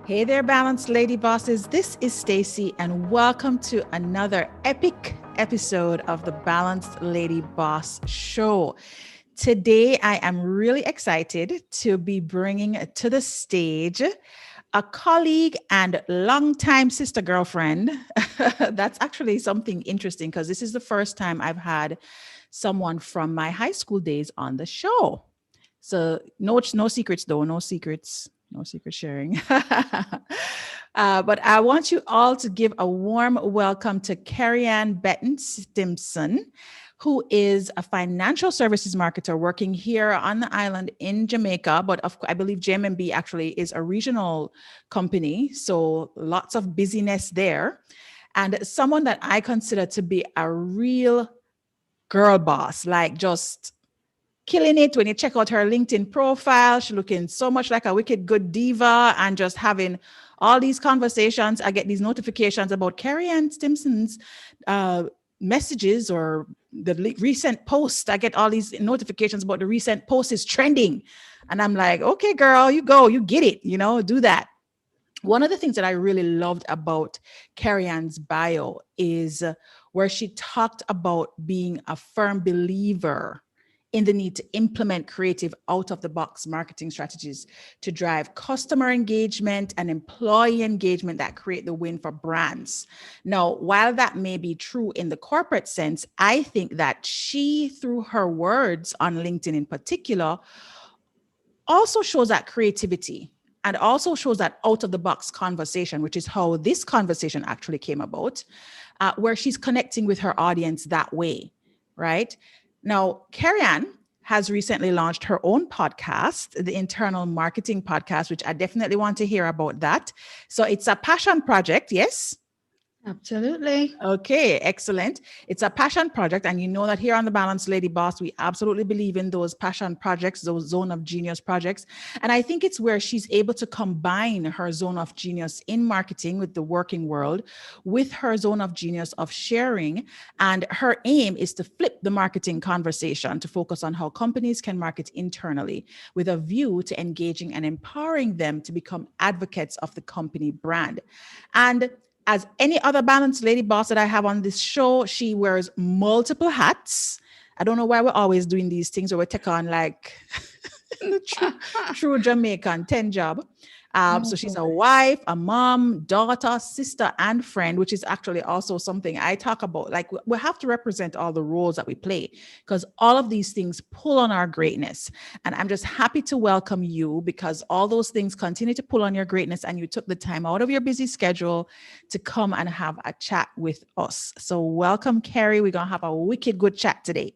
Hey there, balanced lady bosses. This is Stacy, and welcome to another epic episode of the Balanced Lady Boss Show. Today, I am really excited to be bringing to the stage a colleague and longtime sister girlfriend. That's actually something interesting because this is the first time I've had someone from my high school days on the show. So no secrets though, no secret sharing. But I want you all to give a warm welcome to Kerry-Ann Betton-Stimpson, who is a financial services marketer working here on the island in Jamaica. But I believe JMB actually is a regional company, so lots of busyness there. And someone that I consider to be a real girl boss, like just killing it. When you check out her LinkedIn profile, she's looking so much like a wicked good diva and just having all these conversations. I get these notifications about Kerry-Ann Stimpson's messages or the recent post. I get all these notifications about the recent post is trending. And I'm like, okay, girl, you go, you get it, do that. One of the things that I really loved about Kerry-Ann's bio is where she talked about being a firm believer in the need to implement creative out of the box marketing strategies to drive customer engagement and employee engagement that create the win for brands. Now, while that may be true in the corporate sense, I think that she, through her words on LinkedIn in particular, also shows that creativity and also shows that out of the box conversation, which is how this conversation actually came about, where she's connecting with her audience that way, right? Now, Kerry-Ann has recently launched her own podcast, the Internal Marketing Podcast, which I definitely want to hear about that. So it's a passion project, yes? Absolutely. Okay, excellent. It's a passion project. And you know that here on the Balanced Lady Boss, we absolutely believe in those passion projects, those zone of genius projects. And I think it's where she's able to combine her zone of genius in marketing with the working world with her zone of genius of sharing. And her aim is to flip the marketing conversation to focus on how companies can market internally with a view to engaging and empowering them to become advocates of the company brand. And as any other balanced lady boss that I have on this show, she wears multiple hats. I don't know why we're always doing these things where we take on like true Jamaican 10 job. So she's a wife, a mom, daughter, sister, and friend, which is actually also something I talk about. Like we have to represent all the roles that we play because all of these things pull on our greatness. And I'm just happy to welcome you because all those things continue to pull on your greatness. And you took the time out of your busy schedule to come and have a chat with us. So welcome, Kerry. We're going to have a wicked good chat today.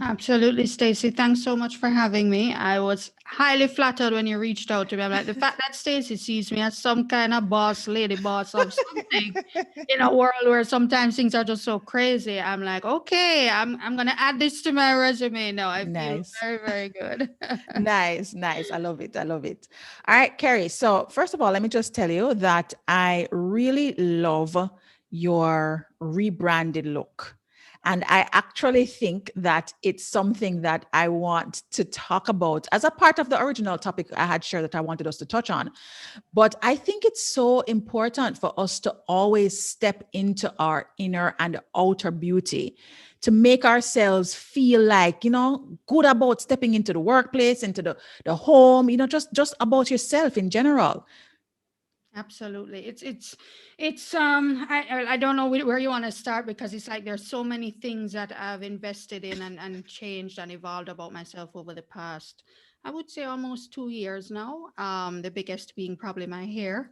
Absolutely, Stacey. Thanks so much for having me. I was highly flattered when you reached out to me. I'm like, the fact that Stacey sees me as some kind of boss, lady boss of something in a world where sometimes things are just so crazy. I'm like, okay, I'm gonna add this to my resume now. I feel Nice. very, very good. Nice, nice. I love it. I love it. All right, Kerry. So, first of all, let me just tell you that I really love your rebranded look. And I actually think that it's something that I want to talk about as a part of the original topic I had shared that I wanted us to touch on. But I think it's so important for us to always step into our inner and outer beauty to make ourselves feel like, good about stepping into the workplace, into the home, just about yourself in general. Absolutely. It's I don't know where you want to start because it's like there's so many things that I've invested in and changed and evolved about myself over the past, I would say almost 2 years now. The biggest being probably my hair.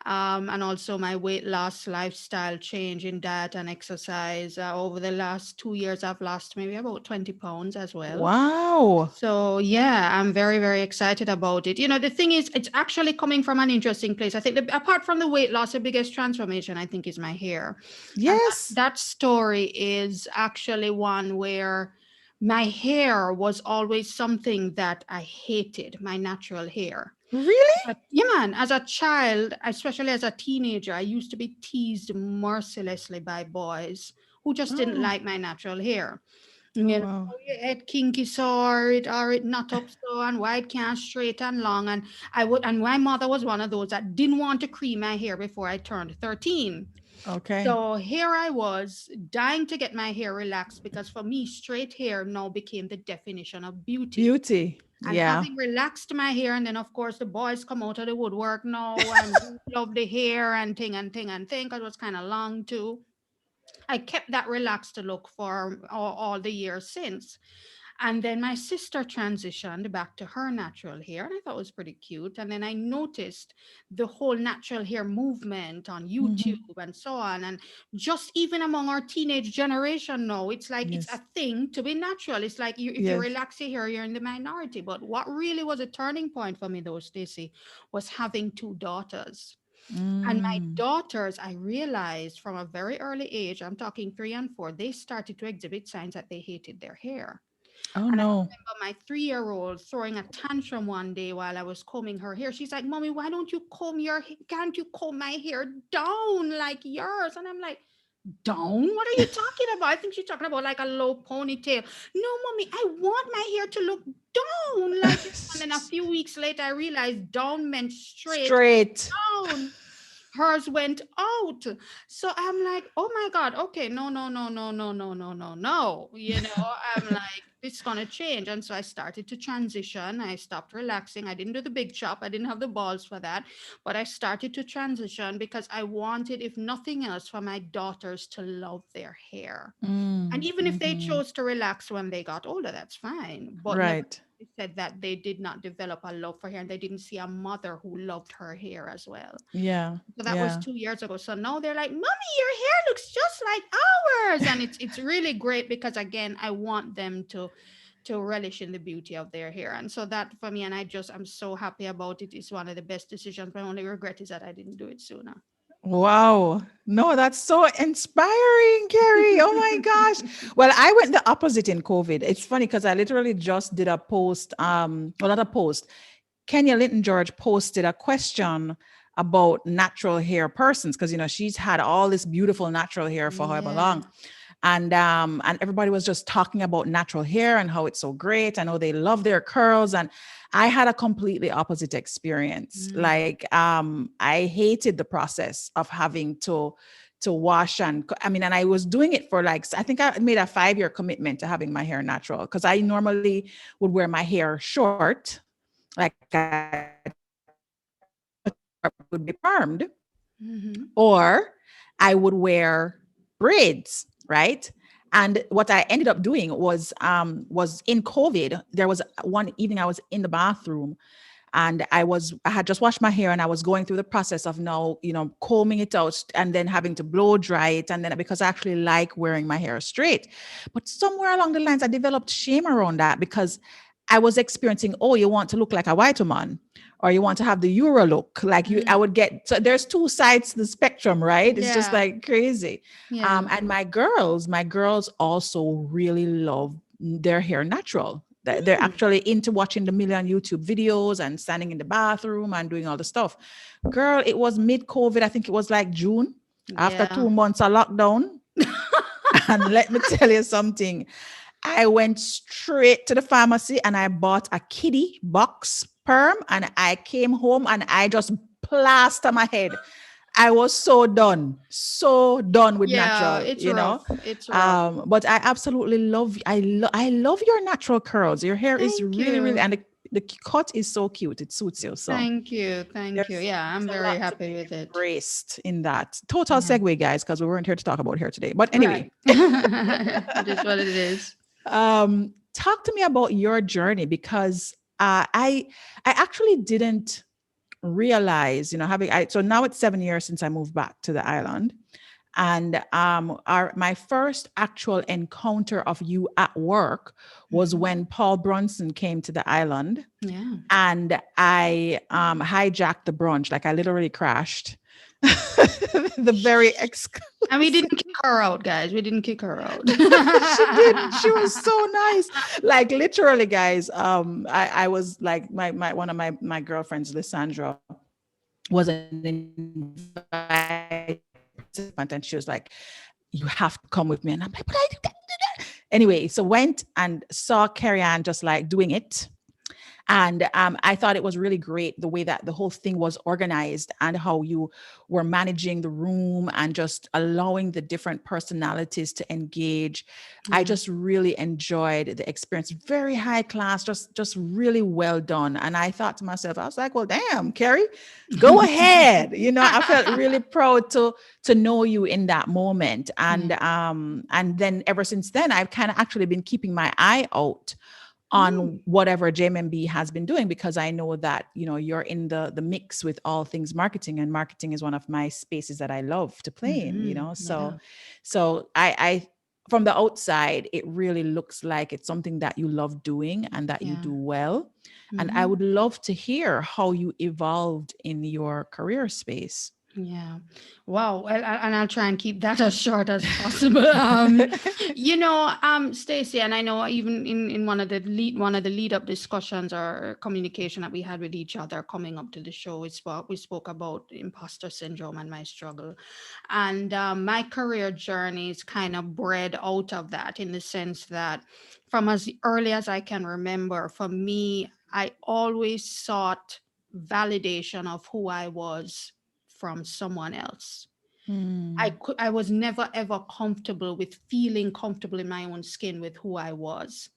And also my weight loss lifestyle change in diet and exercise. Over the last 2 years I've lost maybe about 20 pounds as well. Wow. So yeah, I'm very, very excited about it. The thing is, it's actually coming from an interesting place. I think apart from the weight loss, the biggest transformation I think is my hair, and Yes. that story is actually one where my hair was always something that I hated, my natural hair. Really? Yeah, man. As a child, especially as a teenager, I used to be teased mercilessly by boys who just didn't Oh. like my natural hair. Oh, You know, wow. "Oh, your head kinky so, or it not up so, and why it can't straight and long. And and my mother was one of those that didn't want to cream my hair before I turned 13. Okay. So here I was dying to get my hair relaxed because for me, straight hair now became the definition of beauty. Beauty. And Yeah. having relaxed my hair, and then of course the boys come out of the woodwork now and love the hair and thing and thing and thing because it was kind of long too. I kept that relaxed look for all the years since. And then my sister transitioned back to her natural hair, and I thought it was pretty cute. And then I noticed the whole natural hair movement on YouTube Hmm. and so on. And just even among our teenage generation now, it's like it's a Yes. thing to be natural. It's like if you Yes. relax your hair, you're in the minority. But what really was a turning point for me, though, Stacey, was having two daughters. And my Mm. daughters, I realized from a very early age, I'm talking 3 and 4, they started to exhibit signs that they hated their hair. Oh And I no. remember my 3-year-old throwing a tantrum one day while I was combing her hair. She's like, "Mommy, why don't you can't you comb my hair down like yours?" And I'm like, "Down? What are you talking about?" I think she's talking about like a low ponytail. "No, Mommy, I want my hair to look down like you." And then a few weeks later, I realized down meant straight Straight. down. Hers went out. So I'm like, "Oh my God, okay, no, no, no, no, no, no, no, no, no." I'm like, it's gonna change. And so I started to transition. I stopped relaxing. I didn't do the big chop. I didn't have the balls for that. But I started to transition because I wanted, if nothing else, for my daughters to love their hair. And Mm. even if they Hmm. chose to relax when they got older, that's fine. But never Right. said that they did not develop a love for hair and they didn't see a mother who loved her hair as well. Yeah. So that was Yeah. 2 years ago. So now they're like, "Mommy, your hair looks just like ours." And it's really great because again, I want them to relish in the beauty of their hair. And so that for me, and I'm so happy about it. It's one of the best decisions. My only regret is that I didn't do it sooner. Wow. No, that's so inspiring, Carrie. Oh my gosh. Well, I went the opposite in COVID. It's funny because I literally just did a post, well, not a post. Kenya Linton George posted a question about natural hair persons because she's had all this beautiful natural hair for however Yeah. long. And everybody was just talking about natural hair and how it's so great. I know they love their curls, and I had a completely opposite experience. Mm. Like I hated the process of having to wash, and I mean, and I was doing it for like, I think I made a 5-year commitment to having my hair natural because I normally would wear my hair short, like a would be permed, Hmm. or I would wear braids, right? And what I ended up doing was in COVID, there was one evening I was in the bathroom and I had just washed my hair and I was going through the process of now, combing it out and then having to blow dry it. And then because I actually like wearing my hair straight. But somewhere along the lines, I developed shame around that because I was experiencing, oh, you want to look like a white woman, or you want to have the Euro look. Like I would get, so there's two sides to the spectrum, right? It's just Yeah. like crazy. Yeah. And my girls also really love their hair natural. They're Mm. actually into watching the million YouTube videos and standing in the bathroom and doing all the stuff. Girl, it was mid COVID. I think it was like June after Yeah. 2 months of lockdown. And let me tell you something. I went straight to the pharmacy and I bought a kiddie box perm and I came home and I just plaster my head. I was so done with Yeah, natural, it's rough. It's rough. But I absolutely I love your natural curls. Your hair is Thank really, really, you. and the cut is so cute. It suits you. So Thank you. Thank you. Yeah, there's I'm a very lot to happy be with it. embraced in that. Total Yeah. segue, guys, because we weren't here to talk about hair today. But Right. anyway, It is what it is. talk to me about your journey because I actually didn't realize, so now it's 7 years since I moved back to the island. And our my first actual encounter of you at work was Mhm. when Paul Brunson came to the island, Yeah. and I hijacked the brunch. Like I literally crashed the very And we didn't exclusive. kick her out, guys. We didn't kick her out. She didn't. She was so nice. Like literally, guys. I was like my one of my girlfriends, Lissandra, was an invited participant, and she was like, "You have to come with me," and I'm like, "But I didn't do that." anyway, so went and saw Kerry-Ann just like doing it. And I thought it was really great the way that the whole thing was organized and how you were managing the room and just allowing the different personalities to engage. I Yeah. just really enjoyed the experience. Very high class, just really well done. And I thought to myself, I was like, well, damn, Kerry, go ahead. I felt really proud to know you in that moment. Yeah. And then ever since then, I've kind of actually been keeping my eye out on Mm, whatever JMB has been doing, because I know that you're in the mix with all things marketing, and marketing is one of my spaces that I love to play in. yeah. So I from the outside it really looks like it's something that you love doing and that you Yeah. do well, and I Hmm. would love to hear how you evolved in your career space. Yeah. Wow. Well, and I'll try and keep that as short as possible. Stacey, and I know even in one of the lead up discussions or communication that we had with each other coming up to the show, we spoke about imposter syndrome and my struggle, and my career journey is kind of bred out of that, in the sense that from as early as I can remember, for me, I always sought validation of who I was from someone else. Hmm. I was never ever comfortable with feeling comfortable in my own skin with who I was.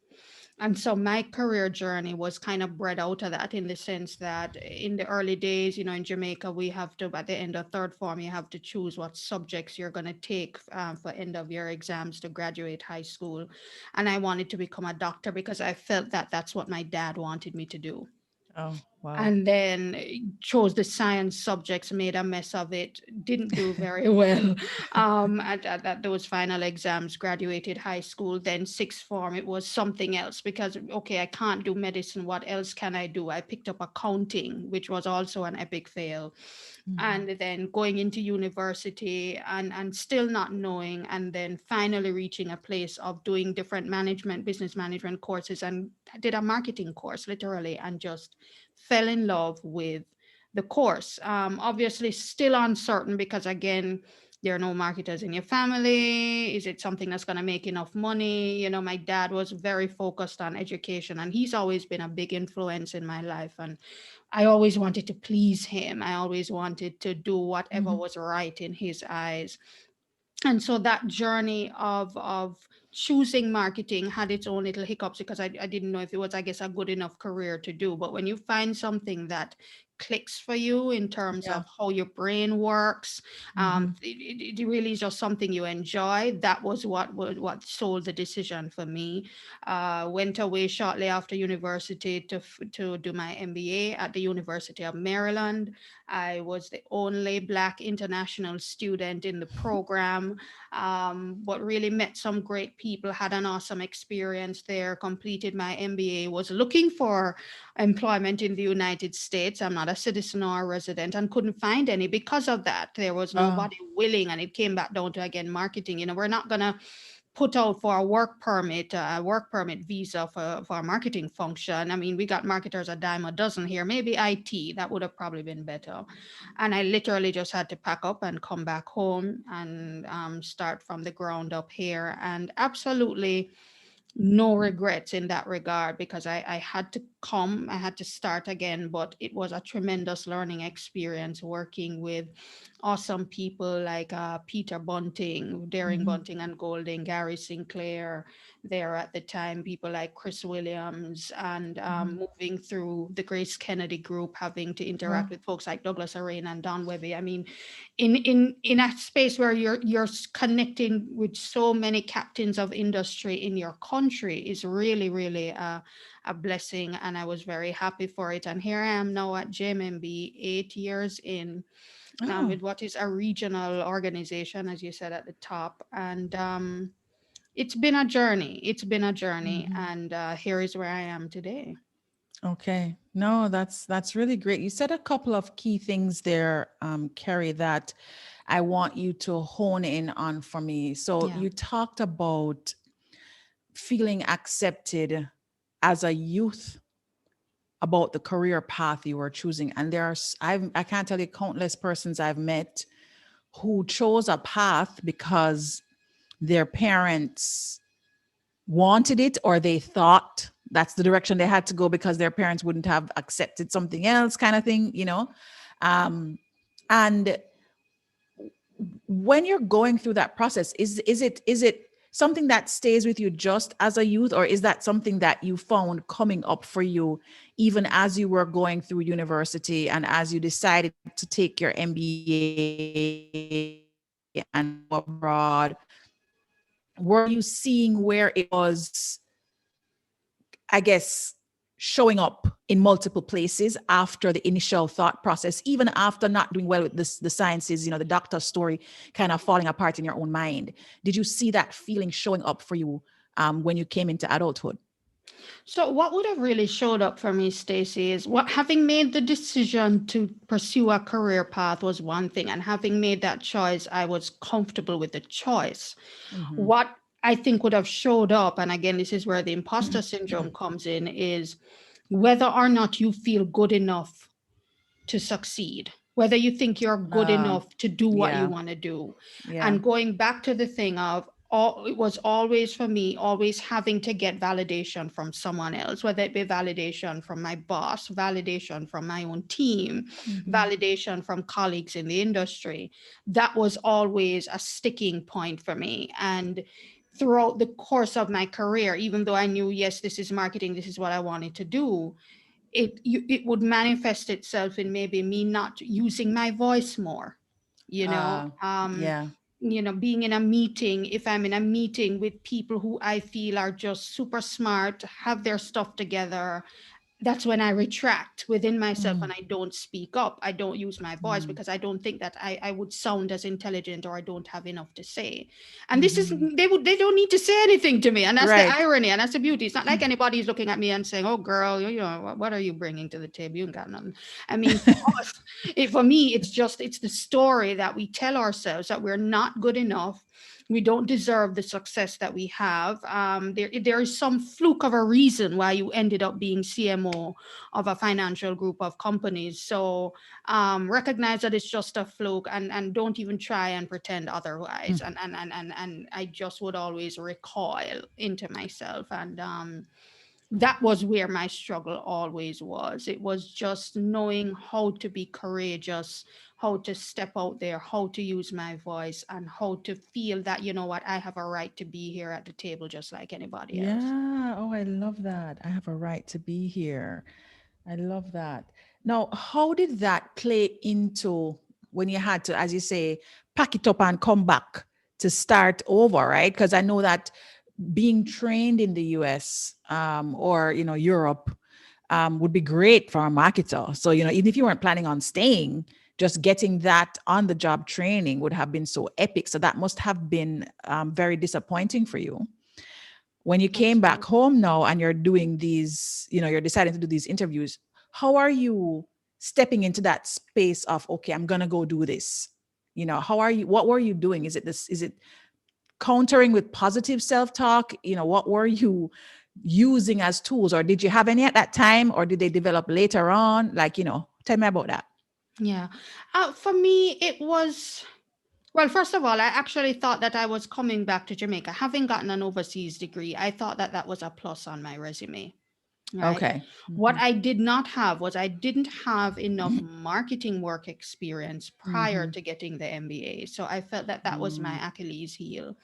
And so my career journey was kind of bred out of that, in the sense that in the early days, in Jamaica, we have to, at the end of third form, you have to choose what subjects you're going to take for end of year exams to graduate high school. And I wanted to become a doctor because I felt that that's what my dad wanted me to do. Oh, wow. And then chose the science subjects, made a mess of it, didn't do very well at those final exams, graduated high school. Then sixth form, it was something else, because okay, I can't do medicine, what else can I do? I picked up accounting, which was also an epic fail. Mhm. And then going into university, and still not knowing, and then finally reaching a place of doing different business management courses, and I did a marketing course literally, and just fell in love with the course. Obviously still uncertain, because again, there are no marketers in your family. Is it something that's going to make enough money? My dad was very focused on education, and he's always been a big influence in my life, and I always wanted to please him. I always wanted to do whatever Mhm. was right in his eyes. And so that journey of choosing marketing had its own little hiccups, because I didn't know if it was, I guess, a good enough career to do. But when you find something that clicks for you in terms Yeah. of how your brain works, Mhm. it really is just something you enjoy. That was what sold the decision for me. Went away shortly after university to do my MBA at the University of Maryland. I was the only Black international student in the program, but really met some great people, had an awesome experience there, completed my MBA, was looking for employment in the United States. I'm not a citizen or a resident, and couldn't find any because of that. There was Oh. nobody willing, and it came back down to, again, marketing. We're not going to put out for a work permit visa for a marketing function. I mean, we got marketers a dime a dozen here, maybe IT, that would have probably been better. And I literally just had to pack up and come back home, and start from the ground up here. And absolutely no regrets in that regard, because I had to I had to start again, but it was a tremendous learning experience, working with awesome people like Peter Bunting, Daring Mhm. Bunting and Golding, Gary Sinclair there at the time, people like Chris Williams, and Mhm. moving through the Grace Kennedy group, having to Oh. interact with folks like Douglas Arena and Don Webby. I mean, in a space where you're connecting with so many captains of industry in your country is really, really a blessing, and I was very happy for it. And here I am now at JMB, 8 years in, Oh. with what is a regional organization, as you said at the top. And it's been a journey. It's been a journey, Mhm. and here is where I am today. Okay. No, that's really great. You said a couple of key things there, Kerry, that I want you to hone in on for me. So Yeah. you talked about feeling accepted as a youth about the career path you were choosing. And I can't tell you countless persons I've met who chose a path because their parents wanted it, or they thought that's the direction they had to go because their parents wouldn't have accepted something else, kind of thing, and when you're going through that process, is it something that stays with you just as a youth, or is that something that you found coming up for you even as you were going through university and as you decided to take your MBA and go abroad? Were you seeing where it was, I guess, showing up in multiple places after the initial thought process, even after not doing well with the sciences, the doctor story kind of falling apart in your own mind? Did you see that feeling showing up for you when you came into adulthood? So what would have really showed up for me, Stacey, is what having made the decision to pursue a career path was one thing, and having made that choice, I was comfortable with the choice. Mm-hmm. What I think would have showed up, and again, this is where the imposter syndrome comes in, is whether or not you feel good enough to succeed, whether you think you're good enough to do what you Yeah, want to do. yeah. And going back to the thing of, all, it was always for me, always having to get validation from someone else, whether it be validation from my boss, validation from my own team, Mm-hmm. validation from colleagues in the industry. That was always a sticking point for me. And throughout the course of my career, even though I knew, yes, this is marketing, this is what I wanted to do, it would manifest itself in maybe me not using my voice more, you know uh um yeah. being in a meeting, if I'm in a meeting with people who I feel are just super smart, have their stuff together, that's when I retract within myself and I don't speak up. I don't use my voice because I don't think that I would sound as intelligent, or I don't have enough to say. And this is, Mm-hmm. they don't need to say anything to me. And that's the Right. irony, and that's the beauty. It's not like anybody's looking at me and saying, "Oh, girl, what are you bringing to the table? You ain't got nothing." I mean, for us, for me, it's the story that we tell ourselves that we're not good enough, we don't deserve the success that we have. There is some fluke of a reason why you ended up being CMO of a financial group of companies. So recognize that it's just a fluke, and don't even try and pretend otherwise. And I just would always recoil into myself. And that was where my struggle always was. It was just knowing how to be courageous, how to step out there, how to use my voice, and how to feel that, you know what, I have a right to be here at the table just like anybody else. Yeah. Oh, I love that. I have a right to be here. I love that. Now, how did that play into when you had to, as you say, pack it up and come back to start over, right? Because I know that being trained in the US or Europe would be great for a marketer. So even if you weren't planning on staying, just getting that on the job training would have been so epic. So that must have been very disappointing for you when you came back Absolutely. home now and you're doing these, you're deciding to do these interviews. How are you stepping into that space of, okay, I'm going to go do this? What were you doing? Is it countering with positive self-talk? What were you using as tools, or did you have any at that time, or did they develop later on? Tell me about that. Yeah. For me, it was, well, first of all, I actually thought that I was coming back to Jamaica. Having gotten an overseas degree, I thought that that was a plus on my resume. Right. Okay. What Mm-hmm. I did not have was, I didn't have enough marketing work experience prior Mm-hmm. to getting the MBA. So I felt that that was my Achilles heel.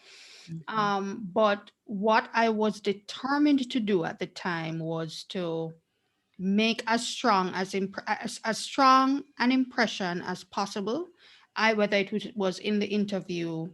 Mm-hmm. But what I was determined to do at the time was to make as strong an impression as possible. Whether was in the interview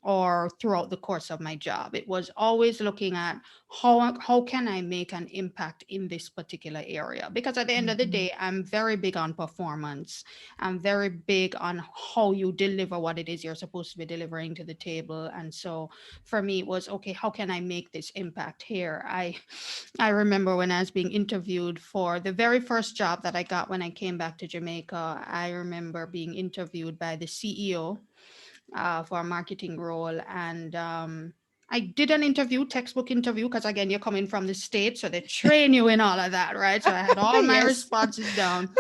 or throughout the course of my job, it was always looking at how can I make an impact in this particular area, because at the end of the Mm-hmm. day, I'm very big on performance. I'm very big on how you deliver what it is you're supposed to be delivering to the table. And so for me, it was, okay, how can I make this impact here? I remember when I was being interviewed for the very first job that I got when I came back to Jamaica. I remember being interviewed by the CEO for a marketing role. And I did an interview, textbook interview, because again, you're coming from the States, so they train you in all of that, right? So I had all my Yes. responses down.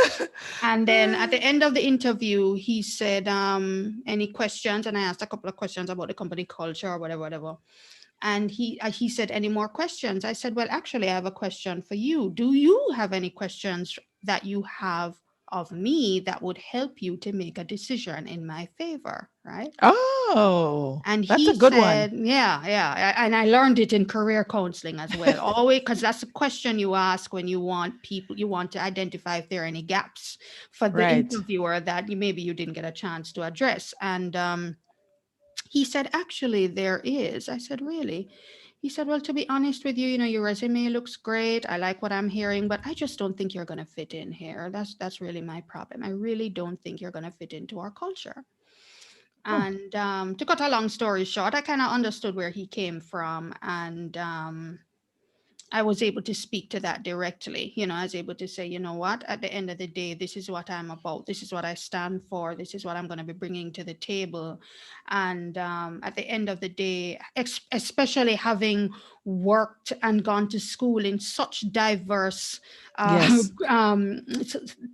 And then at the end of the interview, he said, any questions? And I asked a couple of questions about the company culture or whatever, whatever. And he said, any more questions? I said, well, actually, I have a question for you. Do you have any questions that you have of me that would help you to make a decision in my favor, right? Oh, And that's a he good one. said, yeah. And I learned it in career counseling as well. Always, because that's a question you ask when you want people, you want to identify if there are any gaps for the Right. interviewer that maybe you didn't get a chance to address. And he said, actually, there is. I said, really? He said, well, to be honest with you, your resume looks great. I like what I'm hearing, but I just don't think you're going to fit in here. That's really my problem. I really don't think you're going to fit into our culture. Oh, And to cut a long story short, I kind of understood where he came from. And I was able to speak to that directly. I was able to say, you know what, at the end of the day, this is what I'm about. This is what I stand for. This is what I'm going to be bringing to the table. And at the end of the day, especially having worked and gone to school in such diverse uh, yes. um,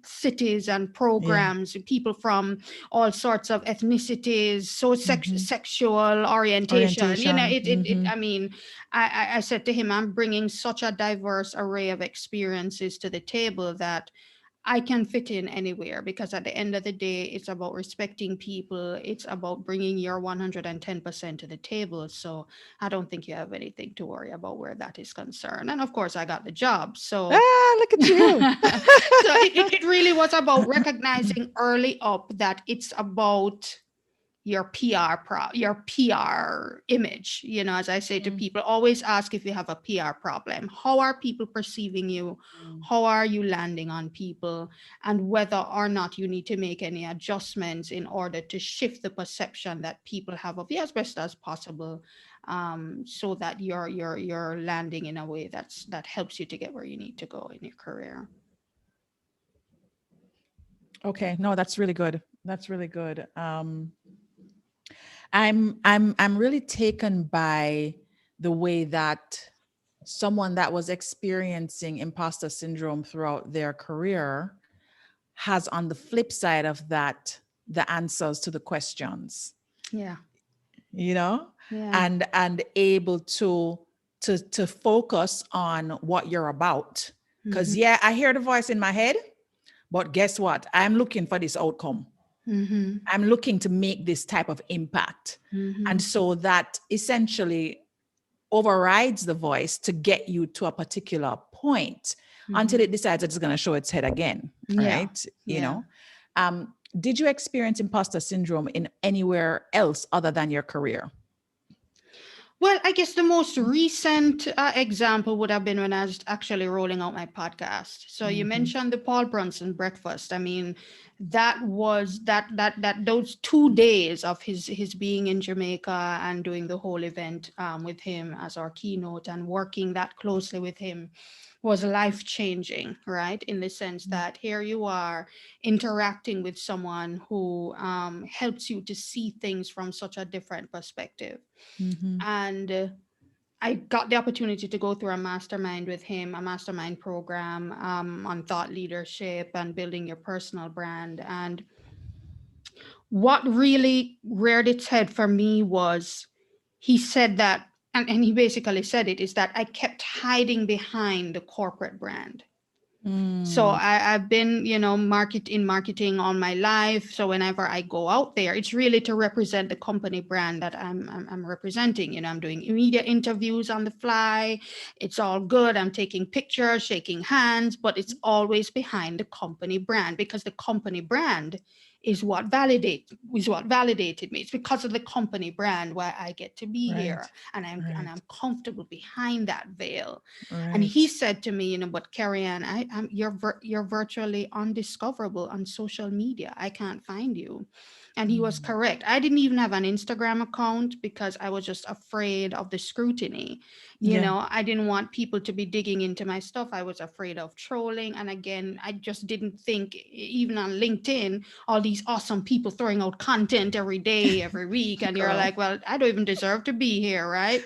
cities and Yeah. programs, people from all sorts of ethnicities, so Mm-hmm. sexual orientation, Orientation. Mm-hmm. I mean, I said to him, I'm bringing such a diverse array of experiences to the table that I can fit in anywhere, because at the end of the day, it's about respecting people. It's about bringing your 110% to the table. So I don't think you have anything to worry about where that is concerned. And of course, I got the job. So Ah, look at you. so it really was about recognizing early up that it's about your your PR image. As I say to Mm, people, always ask if you have a PR problem. How are people perceiving you? mm. How are you landing on people? And whether or not you need to make any adjustments in order to shift the perception that people have of you as best as possible, so that you're landing in a way that helps you to get where you need to go in your career. Okay, no, that's really good. That's really good. I'm really taken by the way that someone that was experiencing imposter syndrome throughout their career has, on the flip side of that, the answers to the questions, Yeah. you know, Yeah. and able to focus on what you're about. Because Mm-hmm. yeah, I hear the voice in my head, but guess what? I'm looking for this outcome. Mm-hmm. I'm looking to make this type of impact. And Mm-hmm. so that essentially overrides the voice to get you to a particular point Mm-hmm. until it decides it's going to show its head again, Yeah. right? Yeah. Did you experience imposter syndrome in anywhere else other than your career? Well, I guess the most recent example would have been when I was actually rolling out my podcast. So you Mm-hmm. mentioned the Paul Brunson breakfast. I mean, that was that those 2 days of his being in Jamaica and doing the whole event with him as our keynote and working that closely with him was life changing, right? In the sense that here you are interacting with someone who helps you to see things from such a different perspective. Mm-hmm. And I got the opportunity to go through a mastermind with him, a mastermind program on thought leadership and building your personal brand. And what really reared its head for me was he said that, and he basically said it, is that I kept hiding behind the corporate brand. So Mm. I've been, marketing all my life. So whenever I go out there, it's really to represent the company brand that I'm representing. I'm doing media interviews on the fly. It's all good. I'm taking pictures, shaking hands, but it's always behind the company brand, because the company brand is what validated me. It's because of the company brand why I get to be Right, here, and I'm right, comfortable behind that veil. And he right. said to me, but Kerry-Ann, you're virtually undiscoverable on social media. I can't find you. And he was Mm. correct. I didn't even have an Instagram account because I was just afraid of the scrutiny. Yeah. I didn't want people to be digging into my stuff. I was afraid of trolling. And again, I just didn't think, even on LinkedIn, all these awesome people throwing out content every day, every week. And you're Girl. like, well, I don't even deserve to be here, right?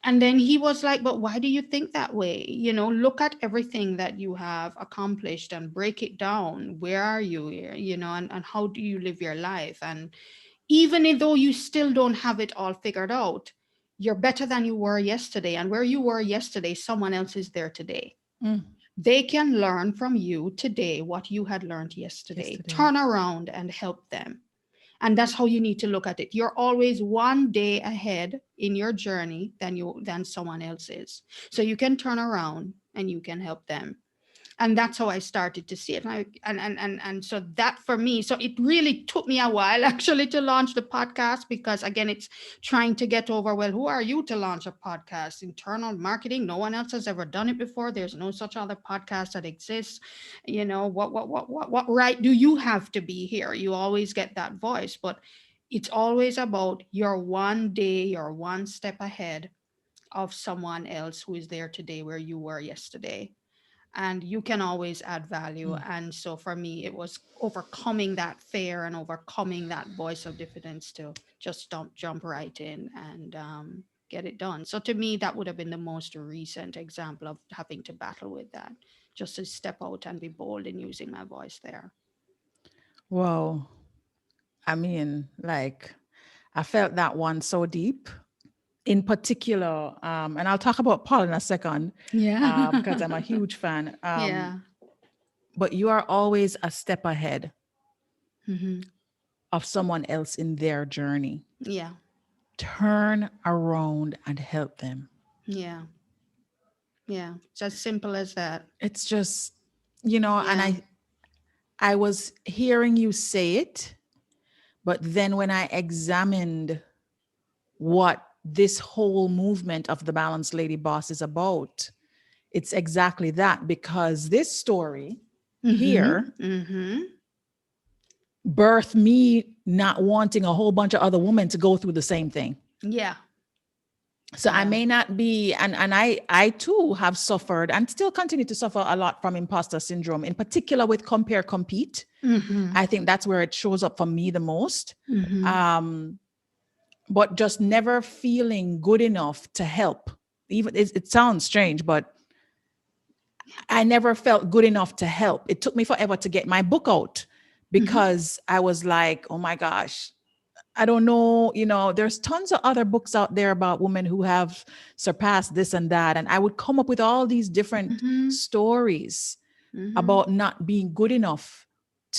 And then he was like, but why do you think that way? Look at everything that you have accomplished and break it down. Where are you here? And how do you live your life? And even though you still don't have it all figured out, you're better than you were yesterday. And where you were yesterday, someone else is there today. Mm. They can learn from you today what you had learned yesterday. Yesterday. Turn around and help them. And that's how you need to look at it. You're always one day ahead in your journey than someone else is. So you can turn around and you can help them. And that's how I started to see it. And so that for me, so it really took me a while actually to launch the podcast, because again, it's trying to get over, well, who are you to launch a podcast? Internal marketing, no one else has ever done it before. There's no such other podcast that exists. What right do you have to be here? You always get that voice, but it's always about your one day, you're one step ahead of someone else who is there today where you were yesterday, and you can always add value. Mm. And so for me, it was overcoming that fear and overcoming that voice of diffidence to just don't jump right in and get it done. So to me, that would have been the most recent example of having to battle with that, just to step out and be bold in using my voice there. Wow. I mean, like, I felt that one so deep. In particular, and I'll talk about Paul in a second, Yeah. because I'm a huge fan. Yeah. But you are always a step ahead Hmm. of someone else in their journey. Yeah. Turn around and help them. Yeah. Yeah. It's as simple as that. It's just, and Yeah. I was hearing you say it, but then when I examined what this whole movement of the Balanced Lady Boss is about, it's exactly that, because this story Mm-hmm. here Mm-hmm. birthed me not wanting a whole bunch of other women to go through the same thing. Yeah. So I Yeah. may not be, and I too have suffered and still continue to suffer a lot from imposter syndrome, in particular with compare compete. Mm-hmm. I think that's where it shows up for me the most. Mm-hmm. Um, but just never feeling good enough to help. Even it sounds strange, but I never felt good enough to help. It took me forever to get my book out Mm-hmm. because I was like, oh my gosh, I don't know, there's tons of other books out there about women who have surpassed this and that. And I would come up with all these different Mm-hmm. stories Mm-hmm. about not being good enough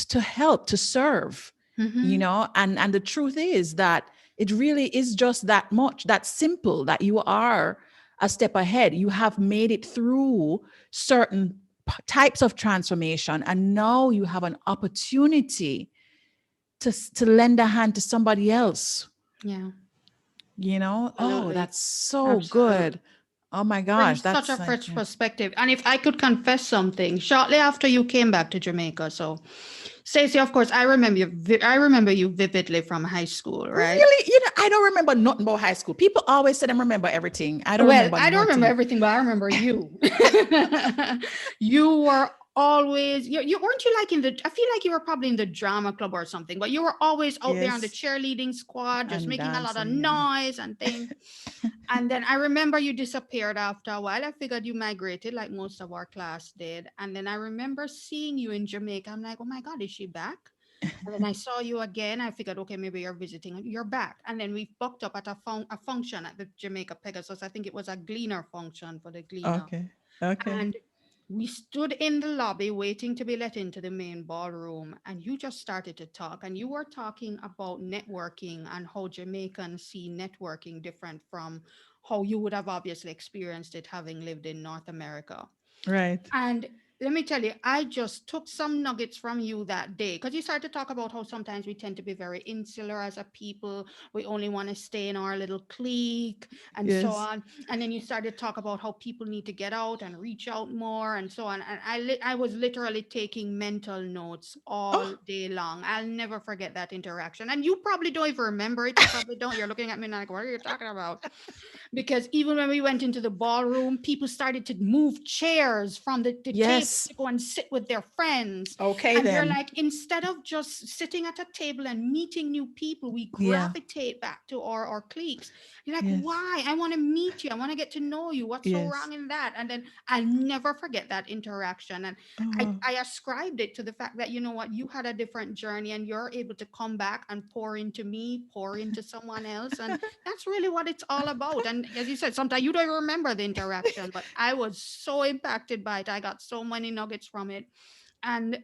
to help, to serve, Mm-hmm. and the truth is that it really is just that much, that simple, that you are a step ahead. You have made it through certain types of transformation, and now you have an opportunity to lend a hand to somebody else. Yeah. Oh, Absolutely. that's so Absolutely. good. Oh my gosh, Brings such a that's like, fresh yeah. perspective. And if I could confess something, shortly after you came back to Jamaica, so Stacey, of course, I remember you. I remember you vividly from high school, right? Really, I don't remember nothing about high school. People always say them remember everything. I don't Well, remember I don't remember nothing. everything, but I remember you. You were always you weren't you like in the, I feel like you were probably in the drama club or something, but you were always out there on the Yes, cheerleading squad, just and making a lot of dancing, yeah. noise and things. And then I remember you disappeared after a while. I figured you migrated like most of our class did. And then I remember seeing you in Jamaica. I'm like, oh my God, is she back? And then I saw you again. I figured, okay, maybe you're visiting. You're back. And then we booked up at a function at the Jamaica Pegasus. I think it was a Gleaner function for the Gleaner. Okay, okay. And we stood in the lobby waiting to be let into the main ballroom. And you just started to talk. And you were talking about networking and how Jamaicans see networking different from how you would have obviously experienced it having lived in North America. Right. And let me tell you, I just took some nuggets from you that day, because you started to talk about how sometimes we tend to be very insular as a people. We only want to stay in our little clique and so Yes. on. And then you started to talk about how people need to get out and reach out more and so on. And I was literally taking mental notes all Oh, day long. I'll never forget that interaction. And you probably don't even remember it. You probably don't. You're looking at me like, what are you talking about? because even when we went into the ballroom, people started to move chairs from the table Yes. to go and sit with their friends. Okay, And we're then. like, instead of just sitting at a table and meeting new people, we Yeah. gravitate back to our cliques. You're like, Yes. why? I want to meet you. I want to get to know you. What's so Yes. wrong in that? And then I'll never forget that interaction. And I, Oh, I ascribed it to the fact that, you know what, you had a different journey and you're able to come back and pour into me, pour into someone else. And that's really what it's all about. And as you said, sometimes you don't even remember the interaction, but I was so impacted by it. I got so many nuggets from it. And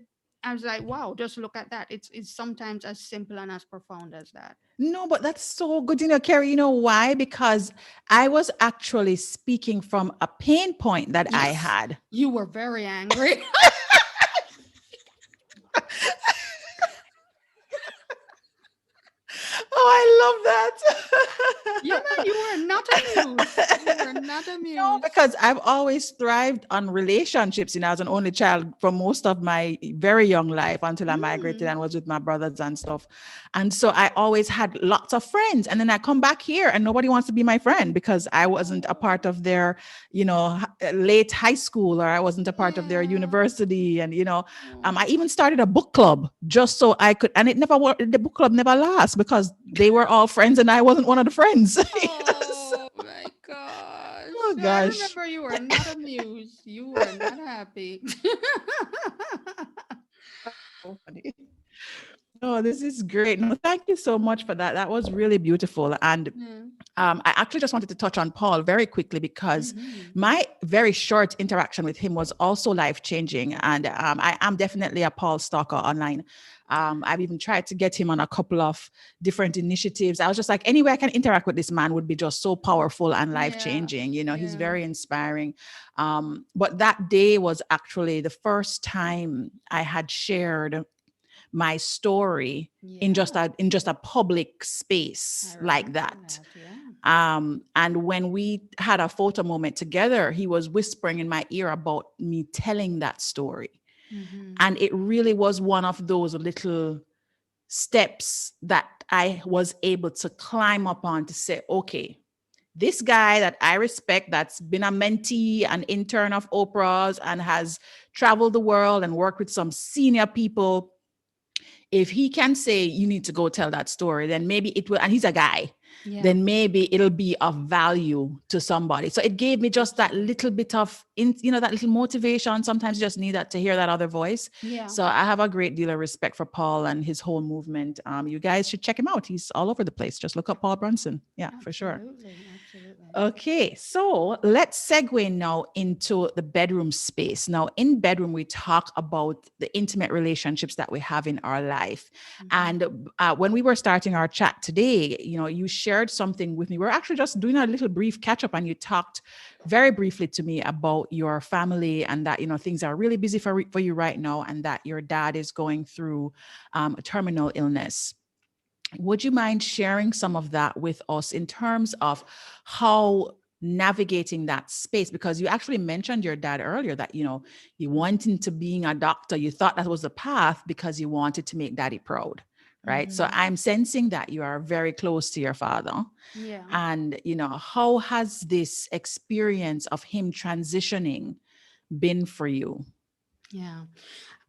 I was like, wow, just look at that. It's sometimes as simple and as profound as that. no, but that's so good. Carrie, why? Because I was actually speaking from a pain point that I Yes, had. you were very angry. Oh, I Yeah, love man, you were not amused. You were that. not No, amused. because I've always thrived on relationships, as an only child for most of my very young life until I migrated Mm. and was with my brothers and stuff. And so I always had lots of friends. And then I come back here and nobody wants to be my friend because I wasn't a Oh, part of their, late high school, or I wasn't a part of their yeah. university. And, Oh, I even started a book club just so I could, and it never worked. The book club never lasts because they were all friends and I wasn't one of the friends. Yes. oh my gosh. Oh I gosh. remember you were not amused. You were not happy. So funny. Oh, this is great. No, thank you so much for that. That was really beautiful. And Yeah. I actually just wanted to touch on Paul very quickly because Hmm. my very short interaction with him was also life changing. And I am definitely a Paul stalker online. I've even tried to get him on a couple of different initiatives. I was just like, anywhere I can interact with this man would be just so powerful and life Yeah. changing. He's Yeah. very inspiring. But that day was actually the first time I had shared my story Yeah. in just a public I space like remember that. that. Yeah. And when we had a photo moment together, he was whispering in my ear about me telling that story. Hmm. And it really was one of those little steps that I was able to climb up on to say, okay, this guy that I respect, that's been a mentee and intern of Oprah's and has traveled the world and worked with some senior people, if he can say you need to go tell that story, then maybe it will, and he's a guy, Yeah. then maybe it'll be of value to somebody. So it gave me just that little Absolutely. bit of that little motivation. Sometimes you just need that to hear that other voice. Yeah. So I have a great deal of respect for Paul and his whole movement. You guys should check him out. He's all over the place. Just look up Paul Brunson. Yeah, for sure. Absolutely. Absolutely. Okay, so let's segue now into the bedroom space. Now, in bedroom, we talk about the intimate relationships that we have in our life. Hmm. And when we were starting our chat today, you shared something with me. We're actually just doing a little brief catch up, and you talked very briefly to me about your family and that things are really busy for you right now, and that your dad is going through a terminal illness. Would you mind sharing some of that with us in terms of how navigating that space? Because you actually mentioned your dad earlier that, you wanted to being a doctor, you thought that was the path because you wanted to make daddy proud, right? So Hmm. I'm sensing that you are very close to your father. Yeah. And, how has this experience of him transitioning been for you? Yeah.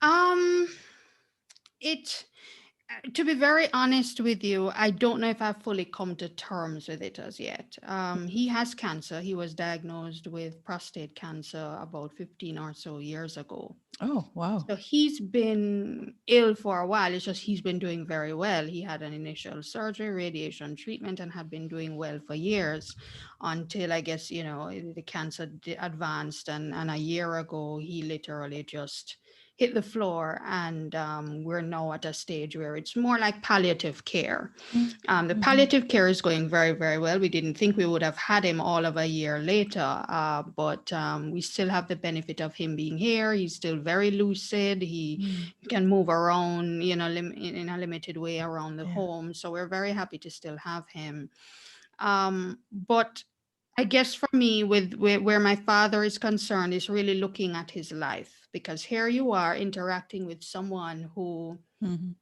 Um, it to be very honest with you, I don't know if I've fully come to terms with it as yet. He has cancer. He was diagnosed with prostate cancer about 15 or so years ago. Oh, wow. So he's been ill for a while. It's just he's been doing very well. He had an initial surgery, radiation treatment, and had been doing well for years until I guess, the cancer advanced. And a year ago, he literally just hit the floor. And we're now at a stage where it's more like palliative care. The Mm-hmm. palliative care is going very, very well. We didn't think we would have had him all of a year later, but we still have the benefit of him being here. He's still very lucid. He Mm, can move around, in a limited way around the yeah. home. So we're very happy to still have him. But I guess for me, with where my father is concerned, is really looking at his life, because here you are interacting with someone who Mm-hmm.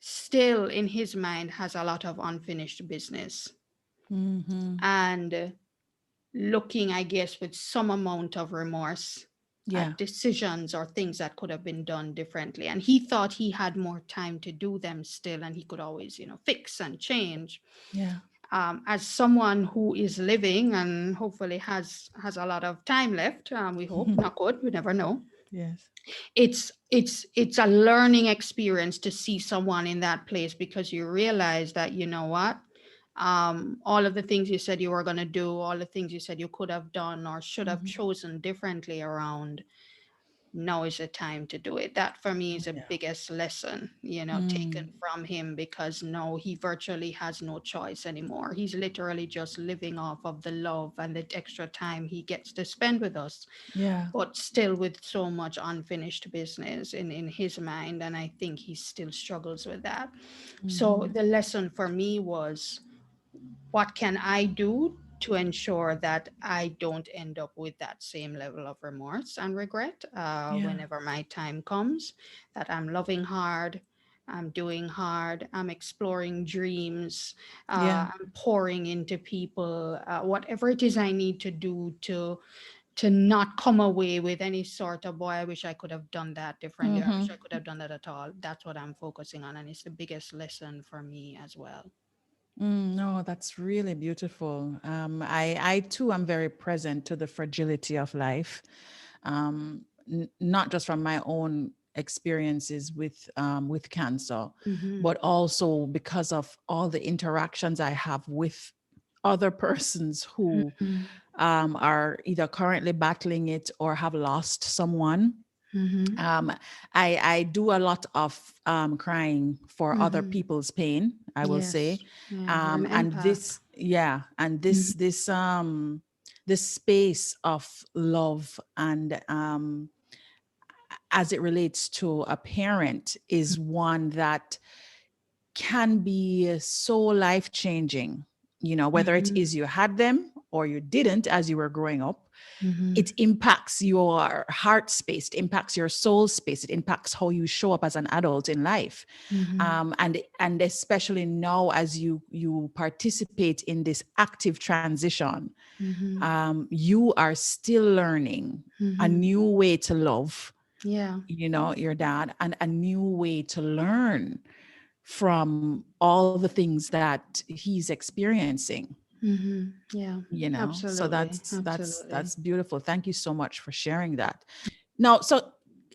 still in his mind has a lot of unfinished business. Mm-hmm. And looking, I guess, with some amount of remorse Yeah. at decisions or things that could have been done differently. And he thought he had more time to do them still, and he could always, fix and change. Yeah. As someone who is living and hopefully has a lot of time left, we hope, not good, we never know. Yes. It's a learning experience to see someone in that place, because you realize that, you know what, all of the things you said you were going to do, all the things you said you could have done or should have Mhm. chosen differently around, now is the time to do it. That for me is the Yeah. biggest lesson, taken Mm. from him, because no, he virtually has no choice anymore. He's literally just living off of the love and the extra time he gets to spend with us, Yeah. but still with so much unfinished business in his mind. And I think he still struggles with that. So Mhm. the lesson for me was, what can I do to ensure that I don't end up with that same level of remorse and regret Yeah. whenever my time comes? That I'm loving hard, I'm doing hard, I'm exploring dreams, Yeah. I'm pouring into people, whatever it is I need to do to not come away with any sort of, boy, I wish I could have done that differently, or I wish Mhm. I could have done that at all. That's what I'm focusing on, and it's the biggest lesson for me as well. No, that's really beautiful. I too am very present to the fragility of life, not just from my own experiences with cancer, Mm-hmm. but also because of all the interactions I have with other persons who Mhm. are either currently battling it or have lost someone. Mhm. um, I do a lot of crying for other Mhm. people's pain, I will Yes. say. Yeah, you're an And empath. this, yeah, and Mhm. this space of love and as it relates to a parent is one that can be so life changing. Whether it Mhm. is you had them or you didn't as you were growing up, Mhm. it impacts your heart space, it impacts your soul space, it impacts how you show up as an adult in life. Mhm. And especially now as you participate in this active transition, Mhm. you are still learning a Mhm. new way to love, Yeah. your dad, and a new way to learn from all the things that he's experiencing. Mhm. Yeah. So Absolutely. that's Absolutely. beautiful. Thank you so much for sharing that. Now, so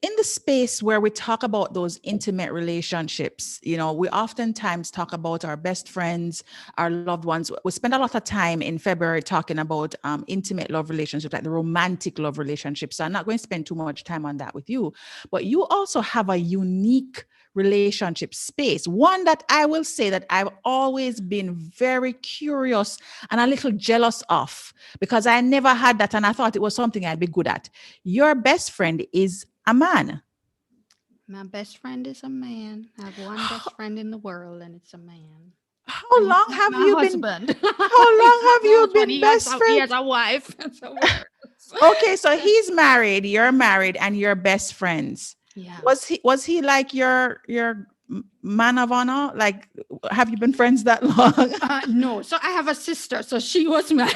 in the space where we talk about those intimate relationships, we oftentimes talk about our best friends, our loved ones. We spend a lot of time in February talking about intimate love relationships, like the romantic love relationships. So I'm not going to spend too much time on that with you, but you also have a unique relationship space, one that I will say that I've always been very curious and a little jealous of, because I never had that and I thought it was something I'd be good at. Your best friend is a man. My best friend is a man. I have one best friend in the world, and it's a man. And How he's long not have my you been husband. how He's long not have my you husband. been best He friends? has a wife. So we're Okay, so he's married, you're married, and you're best friends. yeah. Was he like your man of honor? Like, have you been friends that long? No, so I have a sister. So she was my